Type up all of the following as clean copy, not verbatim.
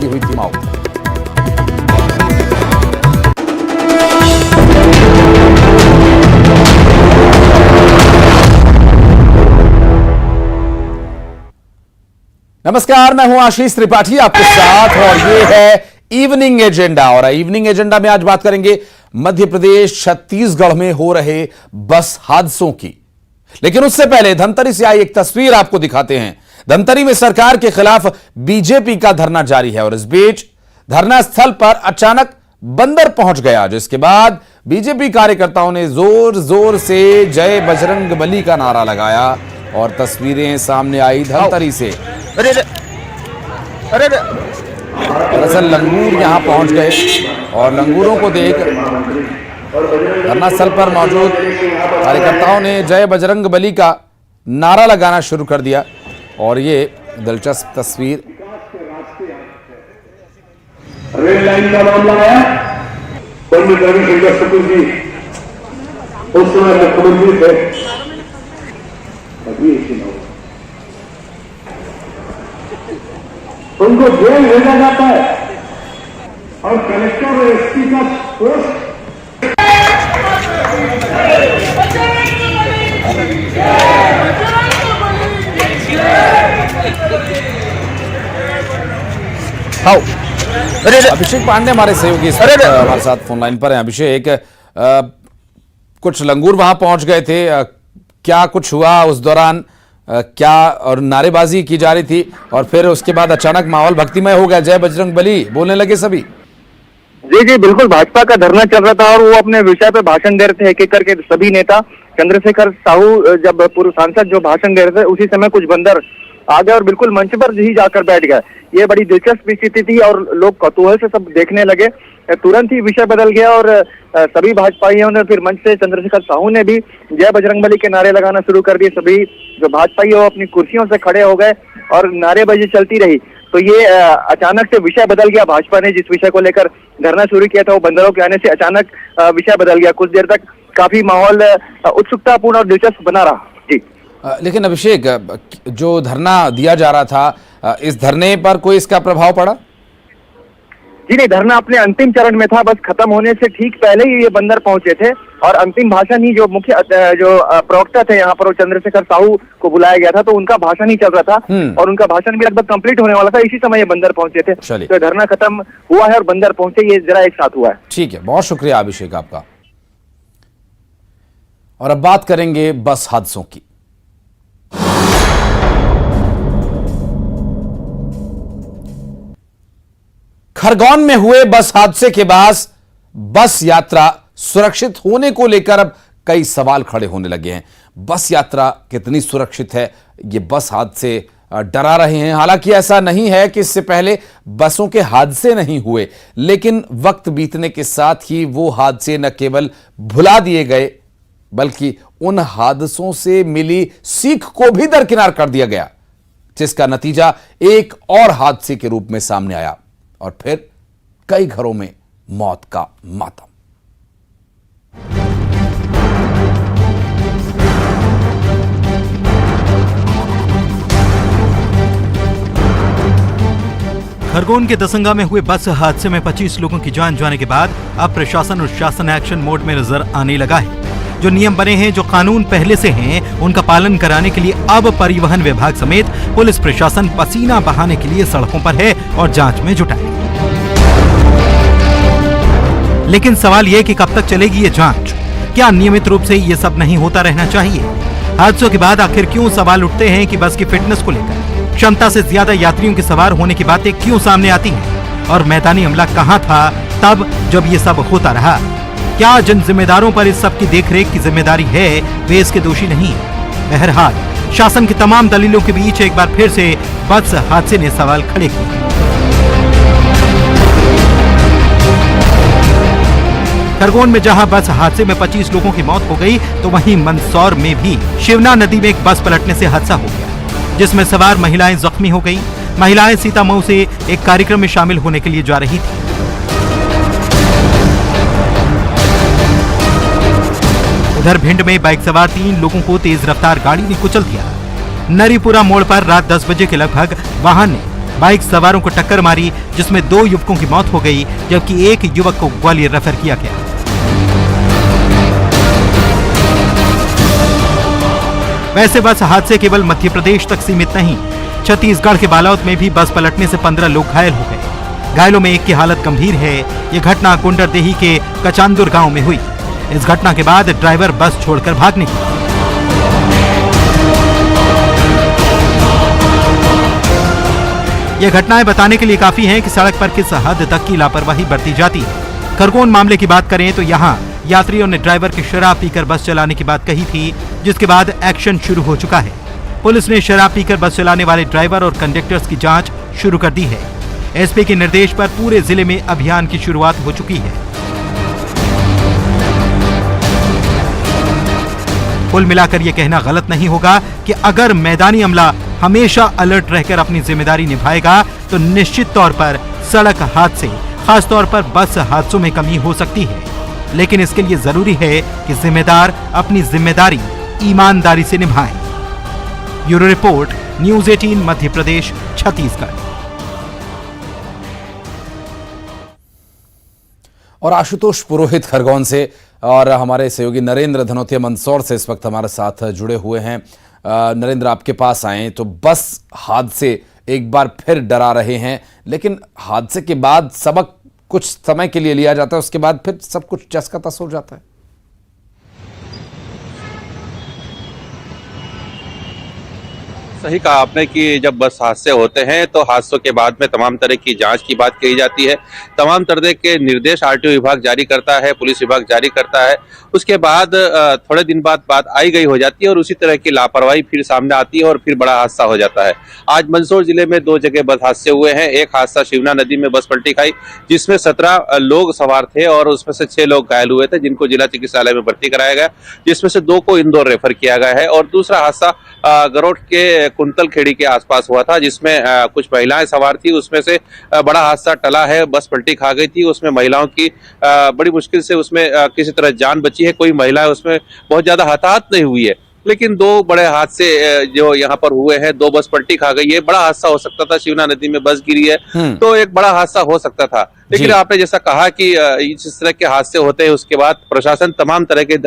की हुई थी मौत। नमस्कार, मैं हूं आशीष त्रिपाठी आपके साथ और ये है इवनिंग एजेंडा। और इवनिंग एजेंडा में आज बात करेंगे मध्य प्रदेश छत्तीसगढ़ में हो रहे बस हादसों की। लेकिन उससे पहले धमतरी से आई एक तस्वीर आपको दिखाते हैं। धमतरी में सरकार के खिलाफ बीजेपी का धरना जारी है और इस बीच धरना स्थल पर अचानक बंदर पहुंच गया, जिसके बाद बीजेपी कार्यकर्ताओं ने जोर जोर से जय बजरंग बली का नारा लगाया और तस्वीरें सामने आई धमतरी से। दरअसल लंगूर यहां पहुंच गए और लंगूरों को देख धरना स्थल पर मौजूद कार्यकर्ताओं ने जय बजरंग बली का नारा लगाना शुरू कर दिया। और ये दिलचस्प तस्वीर रेल लाइन का मामला है। पंडित रविशंकर शुक्ल जी उस समय मुख्यमंत्री थे, अभी उनको जेल भेजा जाता है और कलेक्टर और एसपी का पोस्ट अभिषेक पांडे हमारे सहयोगी हमारे साथ फोन लाइन पर हैं। अभिषेक, कुछ लंगूर वहां पहुंच गए थे, क्या कुछ हुआ उस दौरान? क्या और नारेबाजी की जा रही थी और फिर उसके बाद अचानक माहौल भक्तिमय हो गया, जय बजरंग बली बोलने लगे सभी। जी बिल्कुल, भाजपा का धरना चल रहा था और वो अपने विषय पे भाषण दे रहे थे। एक एक करके सभी नेता, चंद्रशेखर साहू जब पूर्व सांसद जो भाषण दे रहे थे, उसी समय कुछ बंदर आ गए और बिल्कुल मंच पर ही जाकर बैठ गए। ये बड़ी दिलचस्प स्थिति थी और लोग कौतूहल से सब देखने लगे। तुरंत ही विषय बदल गया और सभी भाजपाइयों ने फिर मंच से चंद्रशेखर साहू ने भी जय बजरंग बली के नारे लगाना शुरू कर दिए। सभी जो भाजपाई हो अपनी कुर्सियों से खड़े हो गए और नारेबाजी चलती रही। तो ये अचानक से विषय बदल गया। भाजपा ने जिस विषय को लेकर धरना शुरू किया था, वो बंदरों के आने से अचानक विषय बदल गया। कुछ देर तक काफी माहौल उत्सुकतापूर्ण और दिलचस्प बना रहा। जी लेकिन अभिषेक, जो धरना दिया जा रहा था, इस धरने पर कोई इसका प्रभाव पड़ा? जी नहीं, धरना अपने अंतिम चरण में था। बस खत्म होने से ठीक पहले ही ये बंदर पहुंचे थे और अंतिम भाषण ही जो मुख्य प्रवक्ता थे यहाँ पर, वो चंद्रशेखर साहू को बुलाया गया था, तो उनका भाषण ही चल रहा था और उनका भाषण भी लगभग कंप्लीट होने वाला था। इसी समय ये बंदर पहुंचे थे, तो धरना खत्म हुआ है और बंदर पहुंचे, ये जरा एक साथ हुआ है। ठीक है, बहुत शुक्रिया अभिषेक आपका। और अब बात करेंगे बस हादसों की। खरगोन में हुए बस हादसे के बाद बस यात्रा सुरक्षित होने को लेकर अब कई सवाल खड़े होने लगे हैं। बस यात्रा कितनी सुरक्षित है, ये बस हादसे डरा रहे हैं। हालांकि ऐसा नहीं है कि इससे पहले बसों के हादसे नहीं हुए, लेकिन वक्त बीतने के साथ ही वो हादसे न केवल भुला दिए गए, बल्कि उन हादसों से मिली सीख को भी दरकिनार कर दिया गया, जिसका नतीजा एक और हादसे के रूप में सामने आया और फिर कई घरों में मौत का मातम। खरगोन के दसंगा में हुए बस हादसे में 25 लोगों की जान जाने के बाद अब प्रशासन और शासन एक्शन मोड में नजर आने लगा है। जो नियम बने हैं, जो कानून पहले से हैं, उनका पालन कराने के लिए अब परिवहन विभाग समेत पुलिस प्रशासन पसीना बहाने के लिए सड़कों पर है और जांच में जुटा है। लेकिन सवाल यह कि कब तक चलेगी ये जांच? क्या नियमित रूप से ये सब नहीं होता रहना चाहिए? हादसों के बाद आखिर क्यों सवाल उठते हैं कि बस की फिटनेस को लेकर क्षमता से ज्यादा यात्रियों के सवार होने की बातें क्यों सामने आती हैं? और मैदानी अमला कहां था तब जब ये सब होता रहा? क्या जिन जिम्मेदारों पर इस सब की देखरेख की जिम्मेदारी है, वे इसके दोषी नहीं है? बहरहाल शासन की तमाम दलीलों के बीच एक बार फिर से बस हादसे ने सवाल खड़े किए। खरगोन में जहां बस हादसे में 25 लोगों की मौत हो गई, तो वहीं मंदसौर में भी शिवना नदी में एक बस पलटने से हादसा हो गया, जिसमें सवार महिलाएं जख्मी हो गईं। महिलाएं सीतामऊ से एक कार्यक्रम में शामिल होने के लिए जा रही थी। उधर भिंड में बाइक सवार 3 लोगों को तेज रफ्तार गाड़ी ने कुचल दिया। नरीपुरा मोड़ पर रात 10 बजे के लगभग वाहन ने बाइक सवारों को टक्कर मारी, जिसमें 2 युवकों की मौत हो गई, जबकि एक युवक को ग्वालियर रेफर किया गया। वैसे बस हादसे केवल मध्य प्रदेश तक सीमित नहीं, छत्तीसगढ़ के बालोद में भी बस पलटने से 15 लोग घायल हो गए। घायलों में एक की हालत गंभीर है। यह घटना गुंडरदेही के कचांदुर गांव में हुई। इस घटना के बाद ड्राइवर बस छोड़कर भाग निकला। यह घटनाएं बताने के लिए काफी हैं कि सड़क पर किस हद तक की लापरवाही बरती जाती है। खरगोन मामले की बात करें तो यहाँ यात्रियों ने ड्राइवर की शराब पीकर बस चलाने की बात कही थी, जिसके बाद एक्शन शुरू हो चुका है। पुलिस ने शराब पीकर बस चलाने वाले ड्राइवर और कंडक्टर्स की जांच शुरू कर दी है। एसपी के निर्देश पर पूरे जिले में अभियान की शुरुआत हो चुकी है। कुल मिलाकर यह कहना गलत नहीं होगा कि अगर मैदानी अमला हमेशा अलर्ट रहकर अपनी जिम्मेदारी निभाएगा तो निश्चित तौर पर सड़क हादसे, खासतौर पर बस हादसों में कमी हो सकती है। लेकिन इसके लिए जरूरी है कि जिम्मेदार अपनी जिम्मेदारी ईमानदारी से निभाएं। Bureau report, news 18 Madhya Pradesh, Chhattisgarh. और आशुतोष पुरोहित खरगोन से और हमारे सहयोगी नरेंद्र धनोतिया मंदसौर से इस वक्त हमारे साथ जुड़े हुए हैं। नरेंद्र, आपके पास आए तो बस हादसे एक बार फिर डरा रहे हैं, लेकिन हादसे के बाद सबक कुछ समय के लिए लिया जाता है, उसके बाद फिर सब कुछ जस का तस हो जाता है। सही कहा आपने कि जब बस हादसे होते हैं तो हादसों के बाद में तमाम तरह की जांच की बात कही जाती है। तमाम तरह के निर्देश आरटीओ विभाग जारी करता है, पुलिस विभाग जारी करता है। उसके बाद थोड़े दिन बाद बात आई गई हो जाती है और उसी तरह की लापरवाही फिर सामने आती है और फिर बड़ा हादसा हो जाता है। आज मंदसौर जिले में 2 जगह बस हादसे हुए हैं। एक हादसा शिवना नदी में बस पलटी खाई, जिसमें 17 लोग सवार थे और उसमें से 6 लोग घायल हुए थे, जिनको जिला चिकित्सालय में भर्ती कराया गया, जिसमें से 2 को इंदौर रेफर किया गया है। और दूसरा हादसा गरोठ के कुंतल खेड़ी के आसपास हुआ था, जिसमें कुछ महिलाएं सवार थी। उसमें से बड़ा हादसा टला है, बस पलटी खा गई थी। उसमें महिलाओं की बड़ी मुश्किल से उसमें किसी तरह जान बची है। कोई महिला उसमें बहुत ज्यादा हताहत नहीं हुई है, लेकिन 2 बड़े हादसे जो यहाँ पर हुए हैं, 2 बस पलटी खा गई है। बड़ा हादसा हो सकता था, शिवना नदी में बस गिरी है तो एक बड़ा हादसा हो सकता था। लेकिन आपने जैसा कहा कि इस तरह के हादसे होते हैं, उसके बाद प्रशासन तमाम तरह के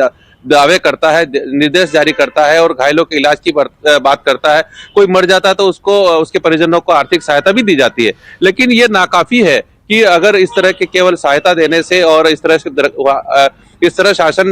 दावे करता है, निर्देश जारी करता है और घायलों के इलाज की बात करता है। कोई मर जाता है तो उसको, उसके परिजनों को आर्थिक सहायता भी दी जाती है। लेकिन ये नाकाफी है कि अगर इस तरह के केवल सहायता देने से और इस तरह शासन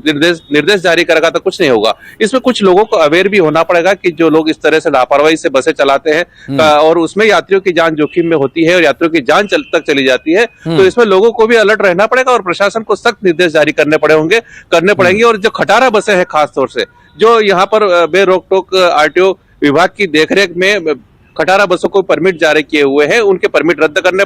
निर्देश जारी करेगा तो कुछ नहीं होगा। इसमें कुछ लोगों को अवेयर भी होना पड़ेगा कि जो लोग इस तरह से लापरवाही से बसें चलाते हैं और उसमें यात्रियों की जान जोखिम में होती है और यात्रियों की जान तक चली जाती है, तो इसमें लोगों को भी अलर्ट रहना पड़ेगा और प्रशासन को सख्त निर्देश जारी करने पड़ेंगे। और जो खटारा बसें हैं, खासतौर से जो यहाँ पर बेरोक टोक आरटीओ विभाग की देखरेख में खटारा बसों को परमिट जारी किए हुए हैं, उनके परमिट रद्द करने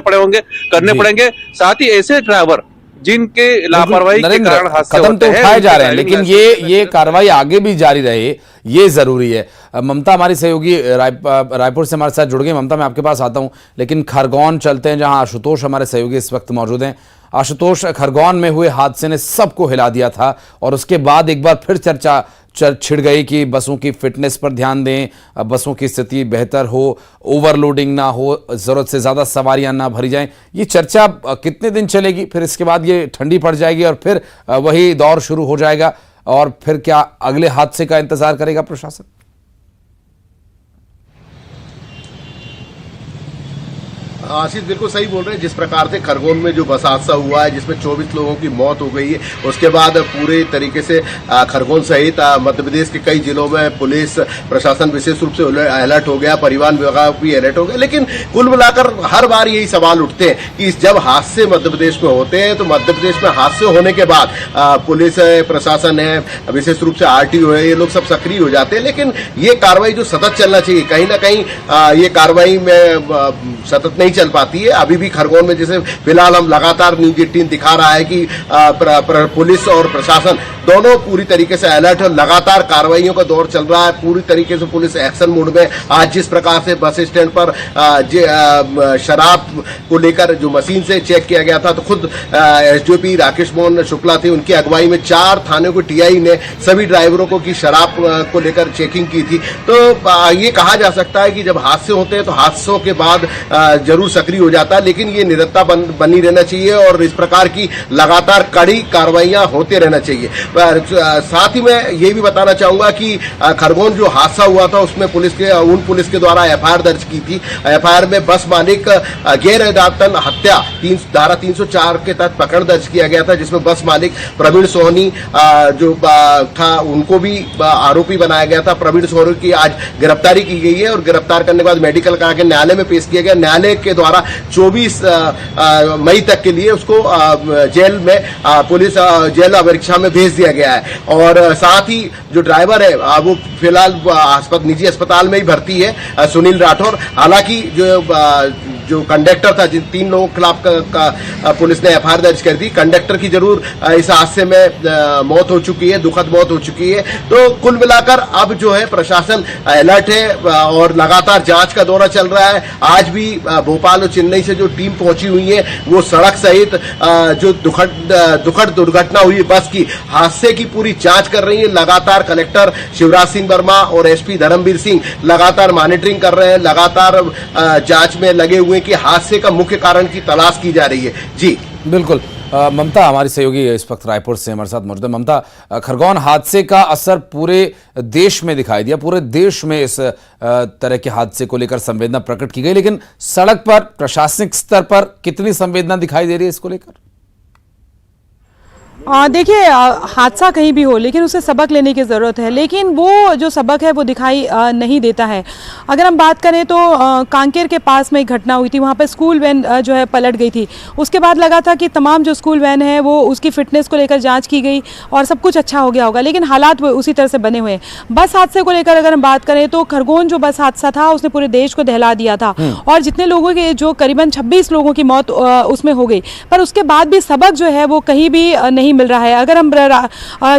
पड़ेंगे। साथ ही ऐसे ड्राइवर जिनके लापरवाही के कारण हादसे कदम होते तो हैं, उठाए जा रहे हैं, लेकिन ये कार्रवाई आगे भी जारी रहे, ये जरूरी है। ममता हमारी सहयोगी रायपुर से हमारे साथ जुड़ गई। ममता, मैं आपके पास आता हूं, लेकिन खरगोन चलते हैं जहां आशुतोष हमारे सहयोगी इस वक्त मौजूद हैं। आशुतोष, खरगोन में हुए हादसे ने सबको हिला दिया था और उसके बाद एक बार फिर चर्चा छिड़ गई कि बसों की फिटनेस पर ध्यान दें, बसों की स्थिति बेहतर हो, ओवरलोडिंग ना हो, ज़रूरत से ज़्यादा सवारियां ना भरी जाएं। ये चर्चा कितने दिन चलेगी? फिर इसके बाद ये ठंडी पड़ जाएगी और फिर वही दौर शुरू हो जाएगा और फिर क्या अगले हादसे का इंतजार करेगा प्रशासन? आशीष बिल्कुल सही बोल रहे हैं। जिस प्रकार से खरगोन में जो बस हादसा हुआ है, जिसमें 24 लोगों की मौत हो गई है, उसके बाद पूरे तरीके से खरगोन सहित मध्य प्रदेश के कई जिलों में पुलिस प्रशासन विशेष रूप से अलर्ट हो गया, परिवहन विभाग भी अलर्ट हो गया। लेकिन कुल मिलाकर हर बार यही सवाल उठते हैं कि जब हादसे मध्य प्रदेश में होते हैं तो मध्य प्रदेश में हादसे होने के बाद पुलिस है, प्रशासन है, विशेष रूप से आरटीओ है, ये लोग सब सक्रिय हो जाते हैं। लेकिन ये कार्रवाई जो सतत चलना चाहिए, कहीं ना कहीं ये कार्रवाई में सतत नहीं चल पाती है। अभी भी खरगोन में जैसे फिलहाल हम लगातार न्यूज 18 दिखा रहा है कि पुलिस और प्रशासन दोनों पूरी तरीके से अलर्ट और लगातार कार्रवाइयों का दौर चल रहा है। पूरी तरीके से पुलिस एक्शन मोड में। आज जिस प्रकार से बस स्टैंड पर शराब को लेकर जो मशीन से चेक किया गया था, तो खुद एसडीओपी राकेश मोहन शुक्ला थे, उनकी अगुवाई में 4 थानों को टीआई ने सभी ड्राइवरों को की शराब को लेकर चेकिंग की थी। तो ये कहा जा सकता है कि जब हादसे होते हैं तो हादसों के बाद जरूर सक्रिय हो जाता है, लेकिन ये निरंतरता बनी रहना चाहिए और इस प्रकार की लगातार कड़ी कार्रवाइयां होते रहना चाहिए। साथ ही मैं ये भी बताना चाहूंगा कि खरगोन जो हादसा हुआ था उसमें पुलिस के द्वारा एफआईआर दर्ज की थी। एफआईआर में बस मालिक गैर इरादतन हत्या धारा 304 के तहत पकड़ दर्ज किया गया था, जिसमें बस मालिक प्रवीण सोहनी जो था उनको भी आरोपी बनाया गया था। प्रवीण सोहनी की आज गिरफ्तारी की गई है और गिरफ्तार करने के बाद मेडिकल करा के न्यायालय में पेश किया गया। न्यायालय के द्वारा 24 मई तक के लिए उसको जेल में पुलिस जेल परीक्षा में भेज दिया गया है। और साथ ही जो ड्राइवर है वो फिलहाल निजी अस्पताल में ही भर्ती है, सुनील राठौर। हालांकि जो कंडक्टर था, जिन 3 लोगों के खिलाफ पुलिस ने एफआईआर दर्ज कर दी, कंडक्टर की जरूर इस हादसे में मौत हो चुकी है, दुखद मौत हो चुकी है। तो कुल मिलाकर अब जो है प्रशासन अलर्ट है और लगातार जांच का दौरा चल रहा है। आज भी भोपाल और चेन्नई से जो टीम पहुंची हुई है वो सड़क सहित जो दुखद दुर्घटना हुई बस की हादसे की पूरी जांच कर रही है। लगातार कलेक्टर शिवराज सिंह वर्मा और एसपी धर्मवीर सिंह लगातार मॉनिटरिंग कर रहे हैं, लगातार जांच में लगे हुए कि हादसे का मुख्य कारण की तलाश की जा रही है। जी बिल्कुल। ममता हमारी सहयोगी इस वक्त रायपुर से हमारे साथ मौजूद है। ममता, खरगोन हादसे का असर पूरे देश में दिखाई दिया, पूरे देश में इस तरह के हादसे को लेकर संवेदना प्रकट की गई, लेकिन सड़क पर प्रशासनिक स्तर पर कितनी संवेदना दिखाई दे रही है इसको लेकर? देखिए, हादसा कहीं भी हो लेकिन उसे सबक लेने की ज़रूरत है, लेकिन वो जो सबक है वो दिखाई नहीं देता है। अगर हम बात करें तो कांकेर के पास में एक घटना हुई थी, वहाँ पर स्कूल वैन जो है पलट गई थी। उसके बाद लगा था कि तमाम जो स्कूल वैन है वो उसकी फिटनेस को लेकर जांच की गई और सब कुछ अच्छा हो गया होगा, लेकिन हालात वो उसी तरह से बने हुए हैं। बस हादसे को लेकर अगर हम बात करें तो खरगोन जो बस हादसा था उसने पूरे देश को दहला दिया था और जितने लोगों के जो करीबन 26 लोगों की मौत उसमें हो गई, पर उसके बाद भी सबक जो है वो कहीं भी नहीं मिल रहा है। अगर हम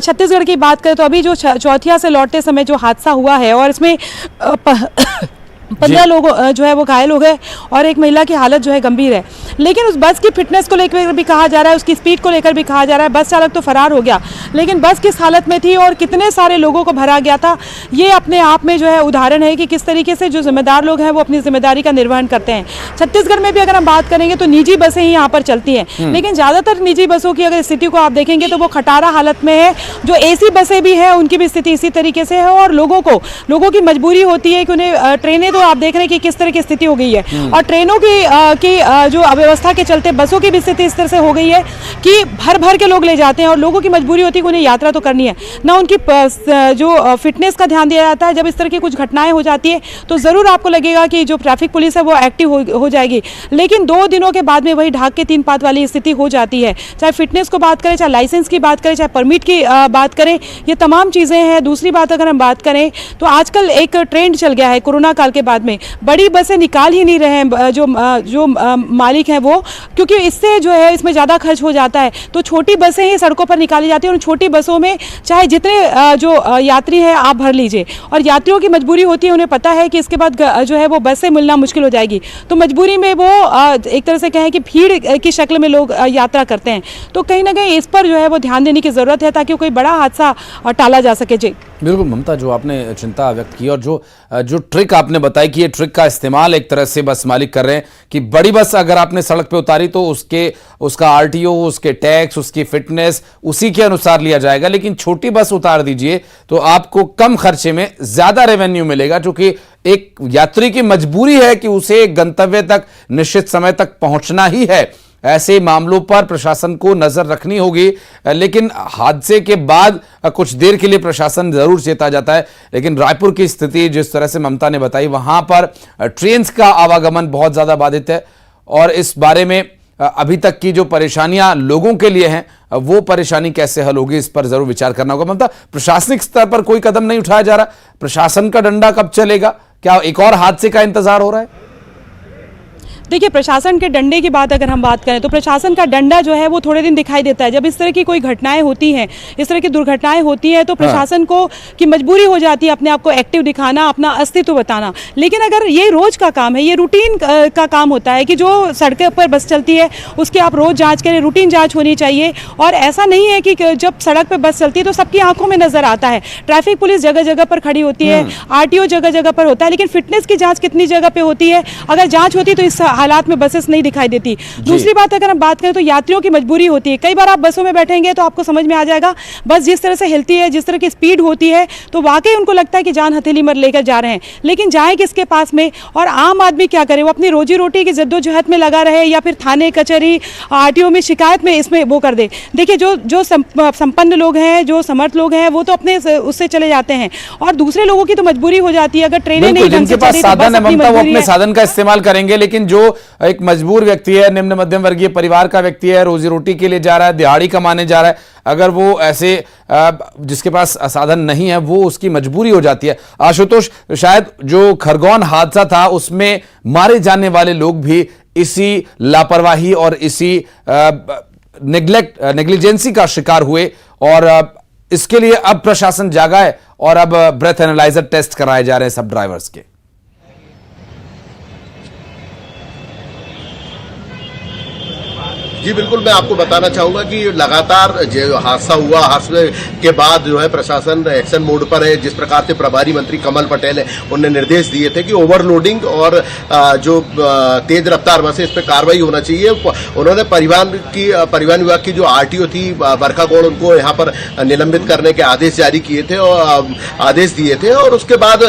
छत्तीसगढ़ की बात करें तो अभी जो चौथिया से लौटते समय जो हादसा हुआ है और इसमें 15 लोग जो है वो घायल हो गए और एक महिला की हालत जो है गंभीर है। लेकिन उस बस की फिटनेस को लेकर भी कहा जा रहा है, उसकी स्पीड को लेकर भी कहा जा रहा है। बस चालक तो फरार हो गया, लेकिन बस किस हालत में थी और कितने सारे लोगों को भरा गया था, ये अपने आप में जो है उदाहरण है कि किस तरीके से जो जिम्मेदार लोग हैं वो अपनी जिम्मेदारी का निर्वहन करते हैं। छत्तीसगढ़ में भी अगर हम बात करेंगे तो निजी बसें ही यहाँ पर चलती हैं, लेकिन ज़्यादातर निजी बसों की अगर स्थिति को आप देखेंगे तो वो खटारा हालत में है। जो AC बसें भी हैं उनकी भी स्थिति इसी तरीके से है और लोगों की मजबूरी होती है कि उन्हें ट्रेनें तो आप देख रहे हैं कि किस तरह की स्थिति हो गई है और ट्रेनों की जो अव्यवस्था के चलते बसों की भी स्थिति इस तरह से हो गई है कि भर भर के लोग ले जाते हैं और लोगों की मजबूरी होती है कि उन्हें यात्रा तो करनी है, ना उनकी जो फिटनेस का ध्यान दिया जाता है। जब इस तरह की कुछ घटनाएं हो जाती है तो ज़रूर आपको लगेगा कि जो ट्रैफिक पुलिस है वो एक्टिव हो जाएगी, लेकिन 2 दिनों के बाद में वही ढाक के 3 पात वाली स्थिति हो जाती है। चाहे फिटनेस को बात करें, चाहे लाइसेंस की बात करें, चाहे परमिट की बात करें, ये तमाम चीज़ें हैं। दूसरी बात अगर हम बात करें तो आजकल एक ट्रेंड चल गया है कोरोना काल के बाद में, बड़ी बसें निकाल ही नहीं रहे हैं जो मालिक हैं वो, क्योंकि इससे जो है इसमें ज़्यादा खर्च हो जाता है, तो छोटी बसें ही सड़कों पर निकाली जाती हैं और छोटी बसों में चाहे जितने जो यात्री हैं आप भर लीजिए और यात्रियों की मजबूरी होती है, उन्हें पता है कि इसके बाद जो है वो बसें मिलना मुश्किल हो जाएगी, तो मजबूरी में वो एक तरह से कहें कि भीड़ की शक्ल में लोग यात्रा करते हैं। तो कहीं ना कहीं इस पर जो है वो ध्यान देने की ज़रूरत है ताकि कोई बड़ा हादसा टाला जा सके। जी बिल्कुल ममता, जो आपने चिंता व्यक्त की और जो ट्रिक आपने बताई कि ये ट्रिक का इस्तेमाल एक तरह से बस मालिक कर रहे हैं कि बड़ी बस अगर आपने सड़क पे उतारी तो उसका RTO, उसके टैक्स, उसकी फिटनेस उसी के अनुसार लिया जाएगा, लेकिन छोटी बस उतार दीजिए तो आपको कम खर्चे में ज्यादा रेवेन्यू मिलेगा, जो कि एक यात्री की मजबूरी है कि उसे गंतव्य तक निश्चित समय तक पहुंचना ही है। ऐसे मामलों पर प्रशासन को नजर रखनी होगी, लेकिन हादसे के बाद कुछ देर के लिए प्रशासन जरूर चेता जाता है। लेकिन रायपुर की स्थिति जिस तरह से ममता ने बताई, वहां पर ट्रेन का आवागमन बहुत ज्यादा बाधित है और इस बारे में अभी तक की जो परेशानियां लोगों के लिए हैं वो परेशानी कैसे हल होगी, इस पर जरूर विचार करना होगा। ममता, प्रशासनिक स्तर पर कोई कदम नहीं उठाया जा रहा, प्रशासन का डंडा कब चलेगा? क्या एक और हादसे का इंतजार हो रहा है? देखिए, प्रशासन के डंडे की बात अगर हम बात करें तो प्रशासन का डंडा जो है वो थोड़े दिन दिखाई देता है। जब इस तरह की कोई घटनाएं होती हैं, इस तरह की दुर्घटनाएं होती हैं, तो प्रशासन को की मजबूरी हो जाती है अपने आप को एक्टिव दिखाना, अपना अस्तित्व बताना। लेकिन अगर ये रोज का काम है, ये रूटीन का काम होता है कि जो सड़कों पर बस चलती है उसकी आप रोज जांच करें, रूटीन जांच होनी चाहिए। और ऐसा नहीं है कि जब सड़क पर बस चलती है तो सबकी आंखों में नजर आता है। ट्रैफिक पुलिस जगह जगह पर खड़ी होती है, आरटीओ जगह जगह पर होता है, लेकिन फिटनेस की जांच कितनी जगह पे होती है? अगर जांच होती तो इस हालात में बसेस नहीं दिखाई देती। दूसरी बात अगर हम बात करें तो यात्रियों की मजबूरी होती है। कई बार आप बसों में बैठेंगे तो आपको समझ में आ जाएगा, बस जिस तरह से हिलती है, जिस तरह की स्पीड होती है, तो वाकई उनको लगता है कि जान हथेली में लेकर जा रहे हैं। लेकिन जाए किसके पास में? और आम आदमी क्या करे? वो अपनी रोजी रोटी की जद्दोजहद में लगा रहे या फिर थाने कचहरी आरटीओ में शिकायत में इसमें वो कर दे। देखिए, जो संपन्न लोग हैं, जो समर्थ लोग हैं, वो तो अपने उससे चले जाते हैं, और दूसरे लोगों की तो मजबूरी हो जाती है। अगर ट्रेनें नहीं ढंग से जिनके पास चली तो साधन बस है अपनी ममता, वो मजबूरी अपने है। साधन का इस्तेमाल करेंगे। लेकिन जो एक मजबूर व्यक्ति है, निम्न मध्यम वर्गीय परिवार का व्यक्ति है, रोजी रोटी के लिए जा रहा है, दिहाड़ी कमाने जा रहा है, अगर वो ऐसे जिसके पास साधन नहीं है, वो उसकी मजबूरी हो जाती है। आशुतोष, शायद जो खरगोन हादसा था उसमें मारे जाने वाले लोग भी इसी लापरवाही और इसी नेग्लिजेंसी का शिकार हुए, और इसके लिए अब प्रशासन जागा है और अब ब्रेथ एनालाइजर टेस्ट कराए जा रहे हैं सब ड्राइवर्स के। जी बिल्कुल, मैं आपको बताना चाहूंगा कि लगातार जो हादसा हुआ, हादसे के बाद जो है प्रशासन एक्शन मोड पर है। जिस प्रकार से प्रभारी मंत्री कमल पटेल है, उन्होंने निर्देश दिए थे कि ओवरलोडिंग और जो तेज रफ्तार बसें, इस पर कार्रवाई होना चाहिए। उन्होंने परिवहन विभाग की जो आरटीओ थी बरखा गौड़, उनको यहाँ पर निलंबित करने के आदेश जारी किए थे और आदेश दिए थे। और उसके बाद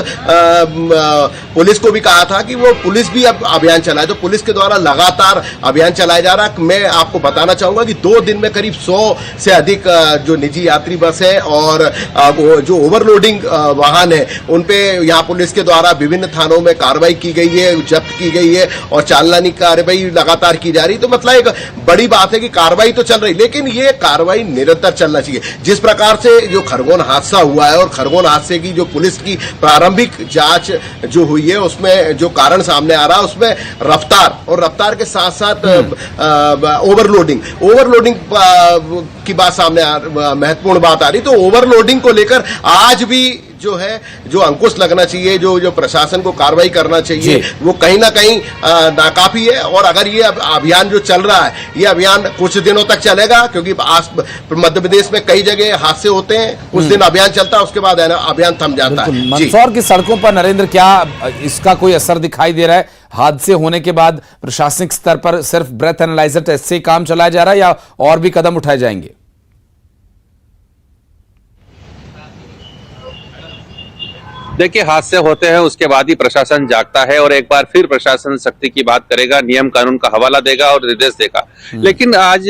पुलिस को भी कहा था कि वो पुलिस भी अब अभियान चलाए। तो पुलिस के द्वारा लगातार अभियान चलाया जा रहा है। मैं आपको बताना चाहूंगा कि 2 दिन में करीब 100 से अधिक जो निजी यात्री बस है और जो ओवरलोडिंग वाहन है, उन पे यहाँ पुलिस के द्वारा विभिन्न थानों में कार्रवाई की गई है, जब्त की गई है और चालानी कार्रवाई लगातार की जा रही। तो मतलब एक बड़ी बात है कि कार्रवाई तो चल रही, लेकिन ये कार्रवाई निरंतर चलना चाहिए। जिस प्रकार से जो खरगोन हादसा हुआ है और खरगोन हादसे की जो पुलिस की प्रारंभिक जांच जो हुई है, उसमें जो कारण सामने आ रहा है, उसमें रफ्तार और रफ्तार के साथ साथ ओवरलोडिंग की बात सामने महत्वपूर्ण बात आ रही। तो ओवरलोडिंग को लेकर आज भी जो है, जो अंकुश लगना चाहिए, जो प्रशासन को कार्रवाई करना चाहिए, वो कहीं ना कहीं नाकाफी है। और अगर ये अभियान जो चल रहा है, ये अभियान कुछ दिनों तक चलेगा, क्योंकि मध्य प्रदेश में कई जगह हादसे होते हैं, कुछ दिन अभियान चलता है, उसके बाद अभियान थम जाता है। मंदसौर की सड़कों पर नरेंद्र, क्या इसका कोई असर दिखाई दे रहा है? हादसे होने के बाद प्रशासनिक स्तर पर सिर्फ ब्रेथ एनालाइजर टेस्ट से काम चलाया जा रहा है या और भी कदम उठाए जाएंगे? देखिए, हादसे होते हैं, उसके बाद ही प्रशासन जागता है और एक बार फिर प्रशासन सख्ती की बात करेगा, नियम कानून का हवाला देगा और निर्देश देगा। लेकिन आज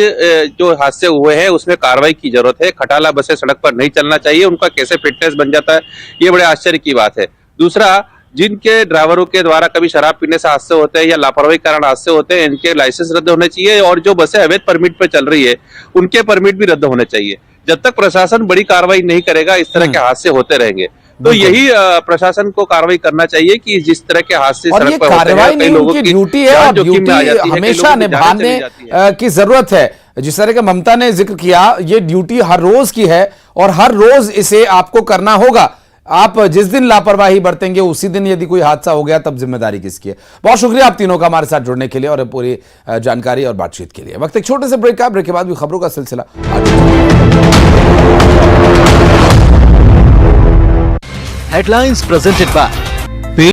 जो हादसे हुए हैं उसमें कार्रवाई की जरूरत है। खटाला बसें सड़क पर नहीं चलना चाहिए, उनका कैसे फिटनेस बन जाता है, ये बड़े आश्चर्य की बात है। दूसरा, जिनके ड्राइवरों के द्वारा कभी शराब पीने से हादसे होते हैं या लापरवाही के कारण हादसे होते हैं, इनके लाइसेंस रद्द होने चाहिए, और जो बसें अवैध परमिट पर चल रही है उनके परमिट भी रद्द होने चाहिए। जब तक प्रशासन बड़ी कार्रवाई नहीं करेगा, इस तरह के हादसे होते रहेंगे। तो यही प्रशासन को कार्रवाई करना चाहिए कि जिस तरह के हादसे और ये कार्रवाई नहीं, उनकी ड्यूटी है और ड्यूटी हमेशा निभाने की जरूरत है। जिस तरह का ममता ने जिक्र किया, ये ड्यूटी हर रोज की है और हर रोज इसे आपको करना होगा। आप जिस दिन लापरवाही बरतेंगे उसी दिन यदि कोई हादसा हो गया, तब जिम्मेदारी किसकी है? बहुत शुक्रिया आप तीनों का हमारे साथ जुड़ने के लिए और पूरी जानकारी और बातचीत के लिए। वक्त एक छोटे से ब्रेक का, ब्रेक के बाद भी खबरों का सिलसिला Headlines presented by